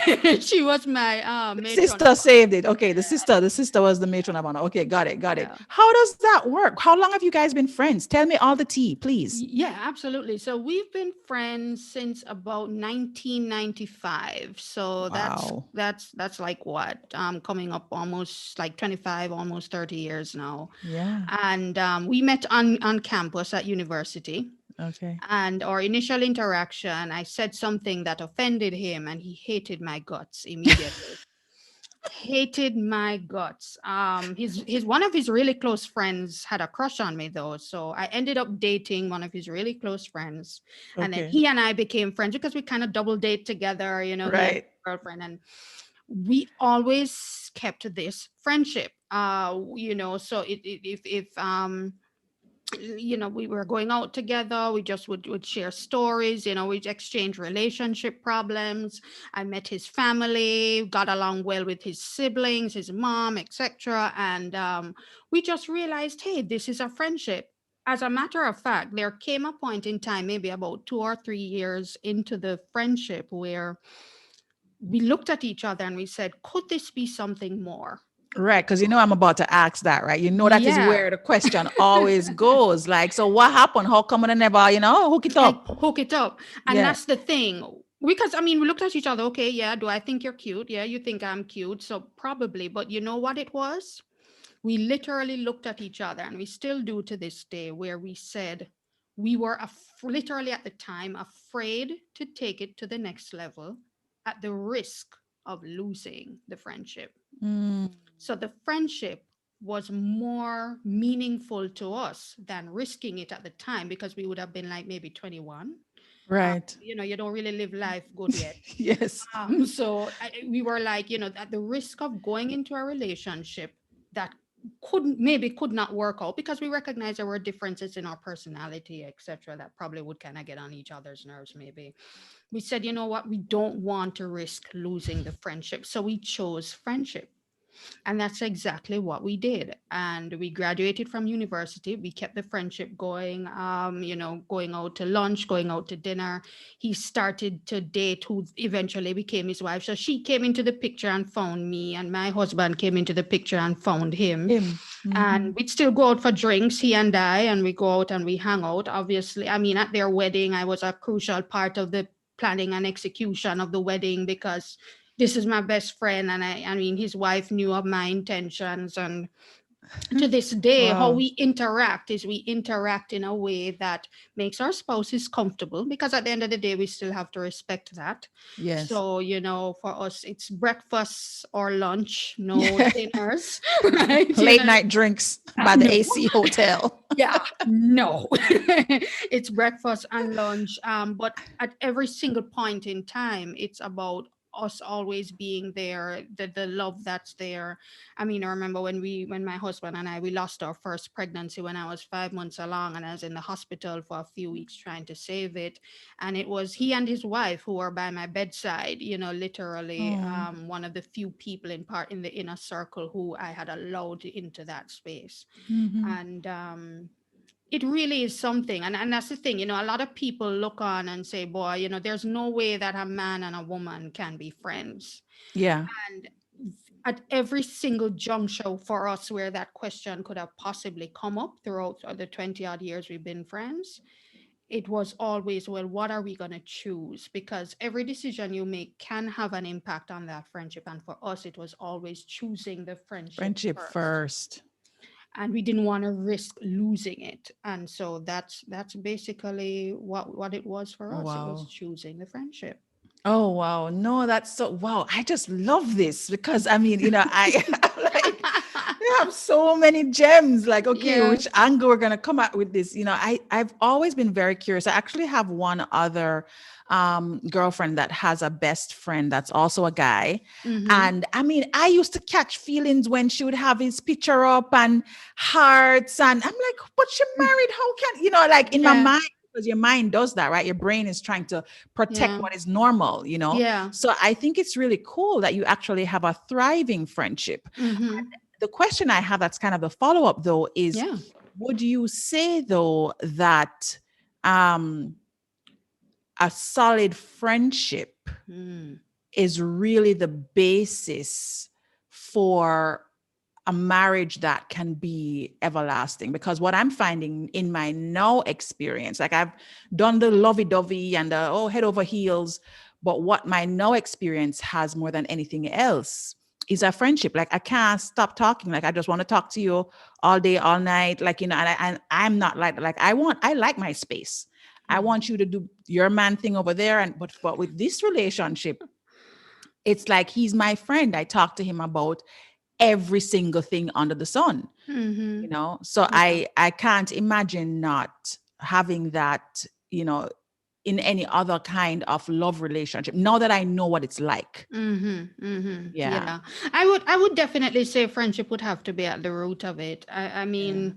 she was my matron Sister of saved it. honor. Okay, the sister was the matron of honor. Okay, got it, got it. Yeah. How does that work? How long have you guys been friends? Tell me all the tea, please. Yeah, absolutely. So we've been friends since about 1995. So that's Wow. that's that's like what? Coming up almost like 25, almost 30 years now. Yeah. And we met on campus at university. Okay. And our initial interaction, I said something that offended him, and he hated my guts immediately. Hated my guts. His one of his really close friends had a crush on me though, so I ended up dating one of his really close friends, and then Okay. he and I became friends because we kind of double date together. He had Right. a girlfriend, and we always kept this friendship. So if we were going out together, we just would share stories, we'd exchange relationship problems. I met his family, got along well with his siblings, his mom, etc. And we just realized, hey, this is a friendship. As a matter of fact, there came a point in time, maybe about 2 or 3 years into the friendship, where we looked at each other and we said, could this be something more? Right, because you know I'm about to ask that, right? You know that is Yeah. where the question always goes. Like, so what happened? How come I never, hook it Like, up? hook it up. And Yeah. that's the thing. Because I mean, we looked at each other, okay, yeah, do I think you're cute? Yeah, you think I'm cute. So probably, but you know what it was? We literally looked at each other, and we still do to this day, where we said we were literally at the time afraid to take it to the next level at the risk of losing the friendship. Mm, So the friendship was more meaningful to us than risking it at the time, because we would have been like maybe 21. right. You don't really live life good yet. Yes. So we were like, at the risk of going into a relationship that could not work out, because we recognize there were differences in our personality, etc., that probably would kind of get on each other's nerves. Maybe we said, you know what, we don't want to risk losing the friendship, so we chose friendship. And that's exactly what we did. And we graduated from university. We kept the friendship going, going out to lunch, going out to dinner. He started to date who eventually became his wife. So she came into the picture and found me, and my husband came into the picture and found him. Him. And Hmm. we'd still go out for drinks, he and I, and we go out and we hang out. Obviously, I mean, at their wedding, I was a crucial part of the planning and execution of the wedding, because this is my best friend, and I mean, his wife knew of my intentions. And to this day, how Wow. we interact is we interact in a way that makes our spouses comfortable, because at the end of the day, we still have to respect that. Yes. So, for us, it's breakfast or lunch, no Yeah. dinners, right? Late night drinks by the No. AC hotel. Yeah, no. It's breakfast and lunch. But at every single point in time, it's about us always being there, the love that's there. I mean, I remember when my husband and I, we lost our first pregnancy when I was 5 months along, and I was in the hospital for a few weeks trying to save it. And it was he and his wife who were by my bedside, literally, Oh. one of the few people in the inner circle who I had allowed into that space. Hmm. And it really is something. And that's the thing, a lot of people look on and say, boy, there's no way that a man and a woman can be friends. Yeah. And at every single juncture for us where that question could have possibly come up throughout the 20 odd years we've been friends, it was always, well, what are we going to choose? Because every decision you make can have an impact on that friendship. And for us, it was always choosing the friendship Friendship first, first. and we didn't want to risk losing it. And so that's basically what it was for us. It was Wow. choosing the friendship. Oh wow. No, that's so wow. I just love this because I mean, I like you have so many gems. Like, okay, which Yes. angle we're gonna come out with this? I've always been very curious. I actually have one other girlfriend that has a best friend that's also a guy. Mm-hmm. And I mean, I used to catch feelings when she would have his picture up and hearts, and I'm like, but she married, how can like in my Yeah. mind, because your mind does that, right? Your brain is trying to protect Yeah. what is normal. Yeah. So I think it's really cool that you actually have a thriving friendship. Mm-hmm. The question I have that's kind of the follow-up though is, Yeah. would you say though that um a solid friendship Mm. is really the basis for a marriage that can be everlasting? Because what I'm finding in my now experience, like I've done the lovey-dovey and the head over heels, but what my now experience has more than anything else is a friendship. Like I can't stop talking. Like I just want to talk to you all day, all night. Like, and I'm not like I like my space. I Mm. want you to do your man thing over there. But with this relationship, it's like he's my friend. I talk to him about every single thing under the sun. Mm-hmm. So Yeah. I can't imagine not having that, in any other kind of love relationship, now that I know what it's like. Mm-hmm. Mm-hmm. Yeah. Yeah. I would definitely say friendship would have to be at the root of it. I Yeah. mean,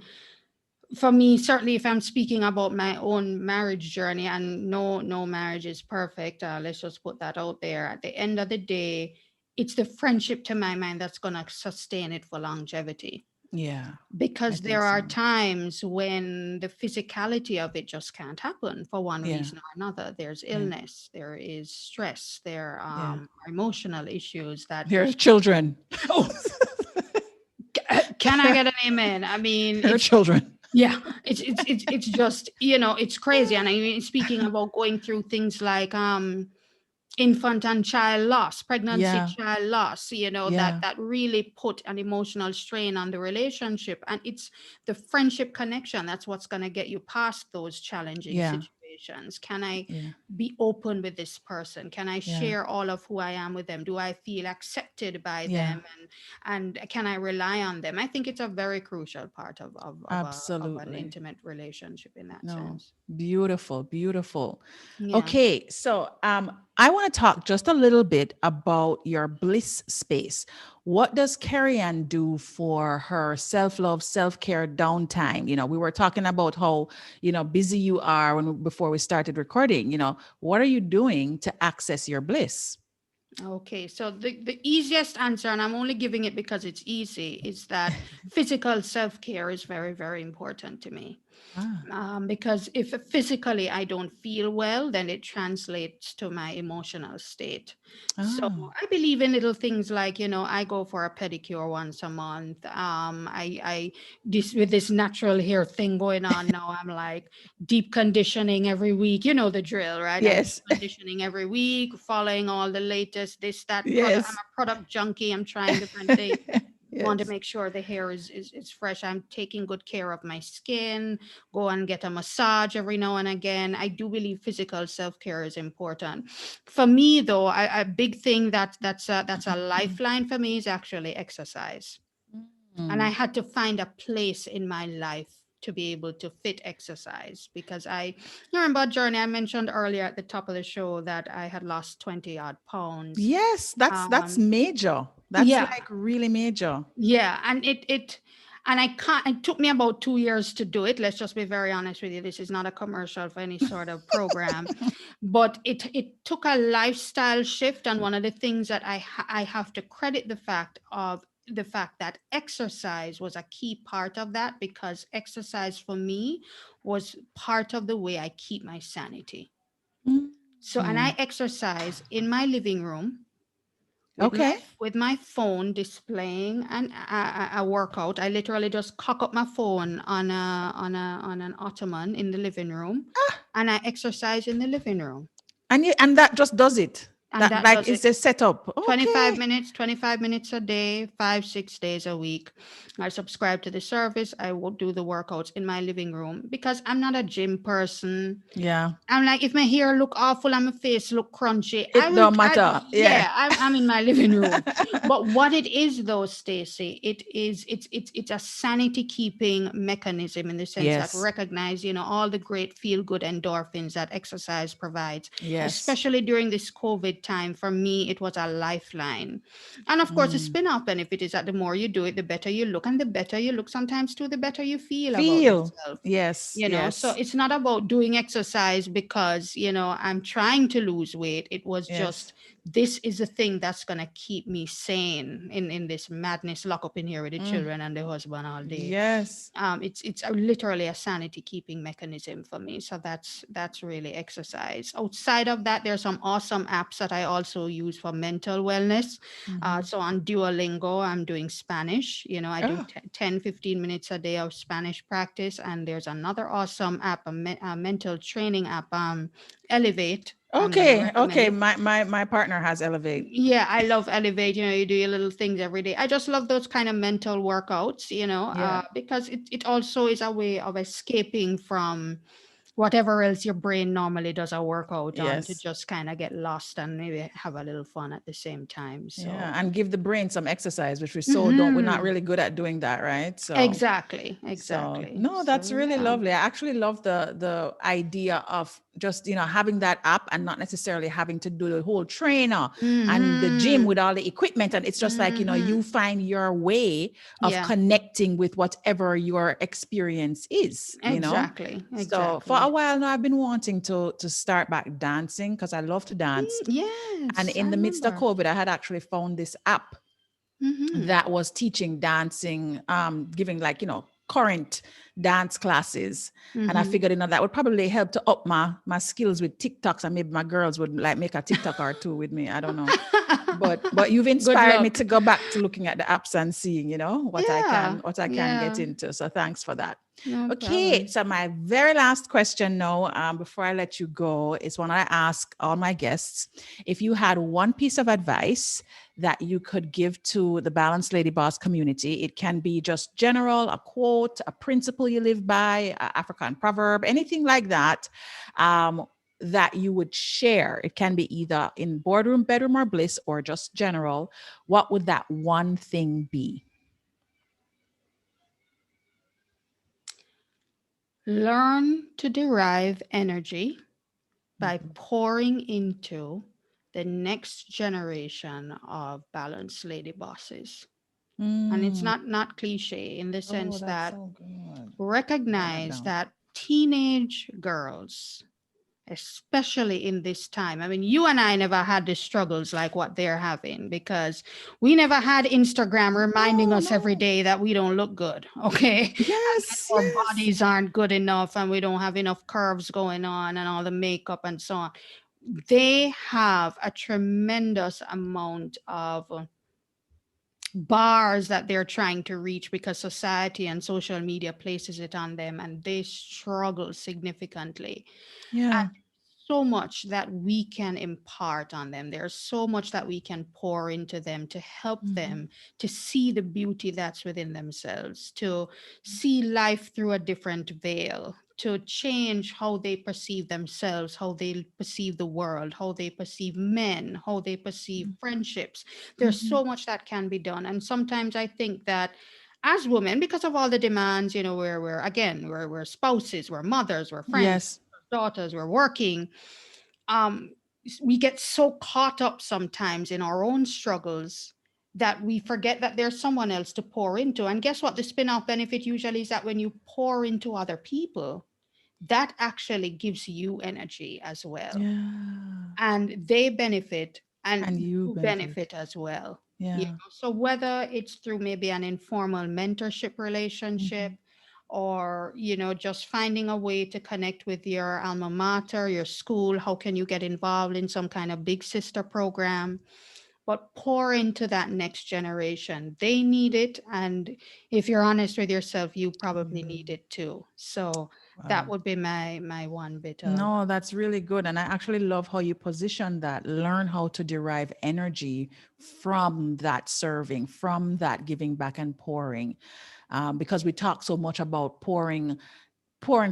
for me, certainly, if I'm speaking about my own marriage journey, and no marriage is perfect, let's just put that out there. At the end of the day, it's the friendship, to my mind, that's going to sustain it for longevity. Yeah. I because think there are so. times when the physicality of it just can't happen for one Yeah. reason or another. There's Yeah. illness, there is stress, there Yeah. are emotional issues that There are just children. oh, can I get an amen? I mean, There are it's children. yeah, it's just, it's crazy. And I mean, speaking about going through things like infant and child loss, pregnancy, Yeah. child loss, that Yeah. that really put an emotional strain on the relationship. And it's the friendship connection that's what's going to get you past those challenging Yeah. situations. Can I Yeah. be open with this person? Can I Yeah. share all of who I am with them? Do I feel accepted by Yeah. them? And can I rely on them? I think it's a very crucial part of an Absolutely. intimate relationship in that No. sense. Beautiful. Beautiful. Yeah. Okay, so I want to talk just a little bit about your bliss space. What does Kerry-Ann do for her self-love, self-care downtime? We were talking about how, busy you are before we started recording. What are you doing to access your bliss? Okay, so the easiest answer, and I'm only giving it because it's easy, is that physical self-care is very, very important to me. Ah, Because if physically I don't feel well, then it translates to my emotional state. So ah, I believe in little things like, I go for a pedicure once a month. I this with this natural hair thing going on now, I'm like deep conditioning every week. You know the drill, right? I'm deep yes, conditioning every week, following all the latest this, that product. I'm yes, a product junkie. I'm trying different things. Want to yes. make sure the hair is fresh. I'm taking good care of my skin, go and get a massage every now and again. I do believe physical self-care is important. For me though, a big thing that's a lifeline for me is actually exercise. And I Mm. had to find a place in my life to be able to fit exercise because you remember journey I mentioned earlier at the top of the show that I had lost 20 odd pounds. Yes, that's um major. That's yeah, like really major. yeah, and and I can't. It took me about 2 years to do it. Let's just be very honest with you. This is not a commercial for any sort of program, but it took a lifestyle shift. And one of the things that I have to credit the fact that exercise was a key part of that, because exercise for me was part of the way I keep my sanity. So, and I Mm. exercise in my living room with my Okay. with my phone displaying a workout. I literally just cock up my phone on an ottoman in the living room, and I exercise in the living room, And that just does it. and That that like does is it. a setup. 25 Okay. minutes, 25 minutes a day, 5 6 days a week. I subscribe to the service. I will do the workouts in my living room because I'm not a gym person. Yeah. I'm like, if my hair look awful and my face look crunchy, It don't matter. Yeah. yeah, I'm in my living room. But what it is though, Stacy, it's a sanity keeping mechanism in the sense that Yes. recognize, all the great feel good endorphins that exercise provides, Yes. especially during this COVID time. For me, it was a lifeline. And of course, the Mm. spin-off benefit is that the more you do it, the better you look. And the better you look, sometimes too, the better you feel about Feel. yourself. Yes. So Yes. it's not about doing exercise because I'm trying to lose weight. It was Yes. just, this is the thing that's going to keep me sane in this madness, lock up in here with the Mm. children and the husband all day. Yes. Literally a sanity keeping mechanism for me. So that's really exercise. Outside of that, there's some awesome apps that I also use for mental wellness. Mm-hmm. So on Duolingo, I'm doing Spanish. I do Oh, 10 15 minutes a day of Spanish practice. And there's another awesome app, a mental training app, Elevate. I'm going to okay. recommend Okay. it. My partner has Elevate. Yeah, I love Elevate. You do your little things every day. I just love those kind of mental workouts, Yeah. because it also is a way of escaping from whatever else your brain normally does a workout on, to Yes. just kind of get lost and maybe have a little fun at the same time. Yeah. So, And give the brain some exercise, which we so don't, we're not mhm. really good at doing that, right? So Exactly, So exactly. no, So that's really yeah. lovely. I actually love the idea of just having that app and not necessarily having to do the whole trainer and the gym Mhm. with all the equipment. And it's just like you Mhm. find your way of Yeah. connecting with whatever your experience is. Exactly. So for a Exactly. while now, I've been wanting to start back dancing because I love to dance. And Yes, in I the midst of remember. COVID, I had actually found this app Mm-hmm. that was teaching dancing, giving like, current dance classes. And I Mm-hmm. figured, that would probably help to up my skills with TikToks, and maybe my girls would like make a TikTok or two with me. I don't know. But you've Good inspired me luck. to go back to looking at the apps and seeing, Yeah. what I can get Yeah. into. So thanks for that. No Okay, problem. so my very last question now, before I let you go, is one I ask all my guests. If you had one piece of advice that you could give to the Balanced Lady Boss community, it can be just general, a quote, a principle you live by, a African proverb, anything like that. That you would share. It can be either in boardroom, bedroom, or bliss, or just general. What would that one thing be? Learn to derive energy by Mhm. pouring into the next generation of balanced lady bosses. And it's Mm. not cliche in the Oh, sense that's that so good. Write that recognize down. that teenage girls, especially in this time. I mean, you and I never had the struggles like what they're having because we never had Instagram reminding No, us every no. day that we don't look good, okay? And that Yes, our yes. bodies aren't good enough and we don't have enough curves going on and all the makeup and so on. They have a tremendous amount of bars that they're trying to reach because society and social media places it on them and they struggle significantly, Yeah. so much that we can impart on them. There's so much that we can pour into them to help Mhm. them to see the beauty that's within themselves, to see life through a different veil, to change how they perceive themselves, how they perceive the world, how they perceive men, how they perceive friendships. There's Mhm. so much that can be done. And sometimes I think that as women, because of all the demands, we're again, we're spouses, we're mothers, we're friends, Yes. daughters, we're working, um, we get so caught up sometimes in our own struggles that we forget that there's someone else to pour into. And guess what? The spin-off benefit usually is that when you pour into other people, that actually gives you energy as well. Yeah. And they benefit and And you you benefit. benefit as well. Yeah. So whether it's through maybe an informal mentorship relationship Mhm. or just finding a way to connect with your alma mater, your school, how can you get involved in some kind of big sister program, but pour into that next generation. They need it, and if you're honest with yourself, you probably Mhm. need it too. So that Wow. would be my one bit of. No, that's really good. And I actually love how you position that. Learn how to derive energy from that serving, from that giving back and pouring. Because we talk so much about pouring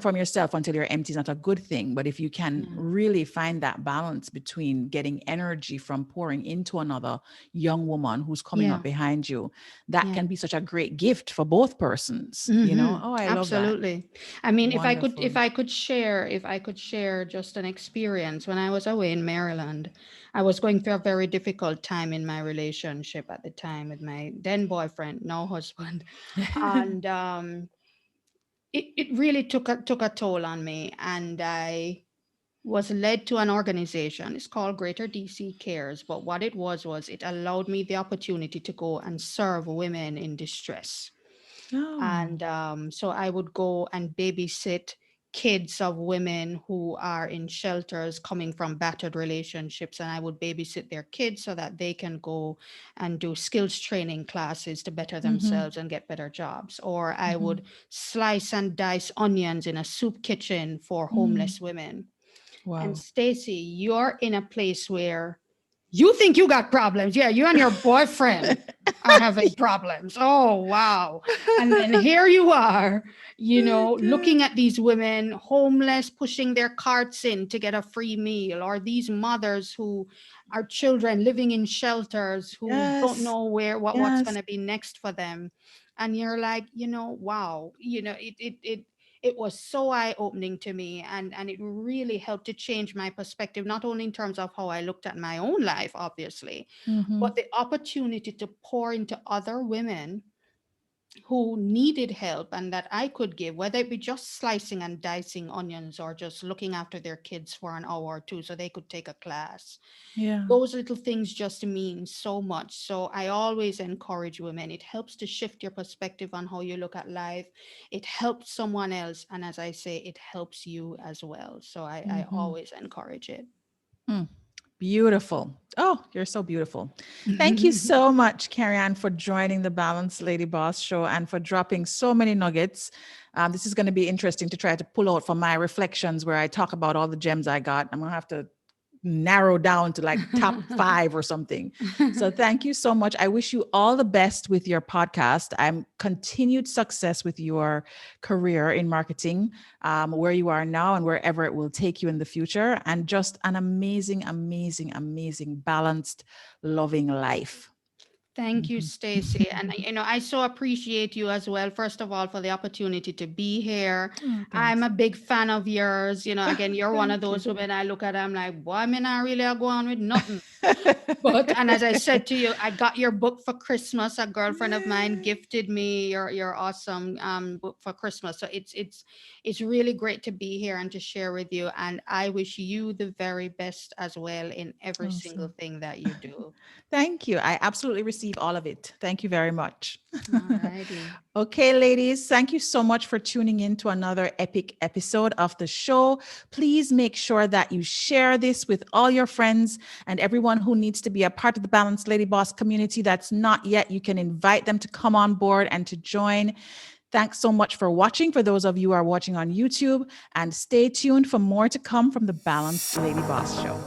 from yourself until you're empty is not a good thing. But if you can Yeah. really find that balance between getting energy from pouring into another young woman who's coming up Yeah. behind you, that Yeah. can be such a great gift for both persons. Oh, I love that. Absolutely. I mean, if Wonderful. I could share, just an experience when I was away in Maryland, I was going through a very difficult time in my relationship at the time with my then boyfriend, now husband. And it really took a toll on me. And I was led to an organization. It's called Greater DC Cares. But what it was it allowed me the opportunity to go and serve women in distress. Oh. And so I would go and babysit kids of women who are in shelters coming from battered relationships, and I would babysit their kids so that they can go and do skills training classes to better Mm-hmm. themselves and get better jobs. Or I Mm-hmm. would slice and dice onions in a soup kitchen for Mm. homeless women. And Wow. Stacy, you're in a place where you think you got problems. Yeah, you and your boyfriend are having problems. Oh, wow. And then here you are, looking at these women, homeless, pushing their carts in to get a free meal, or these mothers who are children living in shelters who don't Yes. know what's going Yes. to be next for them. And you're like, wow, it was so eye-opening to me, and it really helped to change my perspective, not only in terms of how I looked at my own life, obviously, Mm-hmm. but the opportunity to pour into other women who needed help and that I could give, whether it be just slicing and dicing onions or just looking after their kids for an hour or two so they could take a class. Yeah. Those little things just mean so much. So I always encourage women. It helps to shift your perspective on how you look at life. It helps someone else. And as I say, it helps you as well. So I Mhm. always encourage it. Mm, beautiful. Oh, you're so beautiful. Thank you so much, Kerry-Ann, for joining the Balanced Lady Boss show and for dropping so many nuggets. This is going to be interesting to try to pull out from my reflections where I talk about all the gems I got. I'm going to have to narrow down to like top 5 or something. So thank you so much. I wish you all the best with your podcast. I'm continued success with your career in marketing, where you are now and wherever it will take you in the future, and just an amazing, amazing, amazing, balanced, loving life. Thank you, Mhm. Stacy. And I so appreciate you as well. First of all, for the opportunity to be here. Oh, I'm thanks. a big fan of yours. Again, you're one of Thank you. those women I look at, I'm like, boy, I mean, I really are going with nothing. But and as I said to you, I got your book for Christmas. A girlfriend of mine gifted me your awesome book for Christmas. So it's really great to be here and to share with you. And I wish you the very best as well in every single Awesome. thing that you do. Thank you. I absolutely receive all of it. Thank you very much. All righty. Okay, ladies, thank you so much for tuning in to another epic episode of the show. Please make sure that you share this with all your friends and everyone who needs to be a part of the Balanced Lady Boss community that's not yet. You can invite them to come on board and to join. Thanks so much for watching, for those of you who are watching on YouTube, and stay tuned for more to come from the Balanced Lady Boss show.